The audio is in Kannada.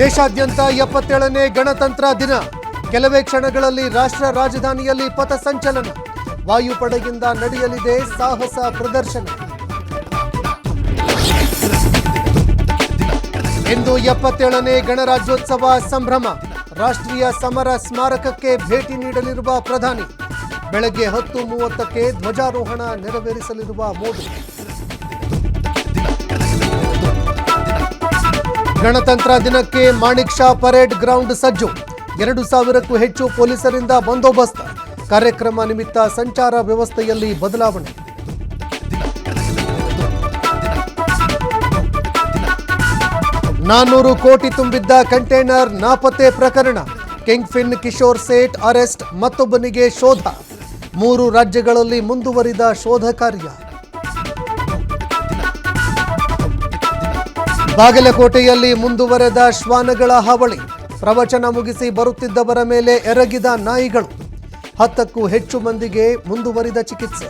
ದೇಶಾದ್ಯಂತ 77ನೇ ಗಣತಂತ್ರ ದಿನ. ಕೆಲವೇ ಕ್ಷಣಗಳಲ್ಲಿ ರಾಷ್ಟ್ರ ರಾಜಧಾನಿಯಲ್ಲಿ ಪಥಸಂಚಲನ. ವಾಯುಪಡೆಯಿಂದ ನಡೆಯಲಿದೆ ಸಾಹಸ ಪ್ರದರ್ಶನ. ಇಂದು 77ನೇ ಗಣರಾಜ್ಯೋತ್ಸವ ಸಂಭ್ರಮ. ರಾಷ್ಟ್ರೀಯ ಸಮರ ಸ್ಮಾರಕಕ್ಕೆ ಭೇಟಿ ನೀಡಲಿರುವ ಪ್ರಧಾನಿ. ಬೆಳಗ್ಗೆ 10:30ಕ್ಕೆ ಧ್ವಜಾರೋಹಣ ನೆರವೇರಿಸಲಿರುವ ಮೋದಿ. ಗಣತಂತ್ರ ದಿನಕ್ಕೆ ಮಾಣಿಕ್ ಶಾ ಪರೇಡ್ ಗ್ರೌಂಡ್ ಸಜ್ಜು. 2,000ಕ್ಕೂ ಹೆಚ್ಚು ಪೊಲೀಸರಿಂದ ಬಂದೋಬಸ್ತ್. ಕಾರ್ಯಕ್ರಮ ನಿಮಿತ್ತ ಸಂಚಾರ ವ್ಯವಸ್ಥೆಯಲ್ಲಿ ಬದಲಾವಣೆ. $400 ಕೋಟಿ ತುಂಬಿದ್ದ ಕಂಟೈನರ್ ನಾಪತ್ತೆ ಪ್ರಕರಣ. Kingpin Kishore Seth arrest. ಮತ್ತೊಬ್ಬನಿಗೆ ಶೋಧ. 3 ರಾಜ್ಯಗಳಲ್ಲಿ ಮುಂದುವರಿದ ಶೋಧ ಕಾರ್ಯ. ಬಾಗಲಕೋಟೆಯಲ್ಲಿ ಮುಂದುವರೆದ ಶ್ವಾನಗಳ ಹಾವಳಿ. ಪ್ರವಚನ ಮುಗಿಸಿ ಬರುತ್ತಿದ್ದವರ ಮೇಲೆ ಎರಗಿದ ನಾಯಿಗಳು. 10ಕ್ಕೂ ಹೆಚ್ಚು ಮಂದಿಗೆ ಮುಂದುವರಿದ ಚಿಕಿತ್ಸೆ.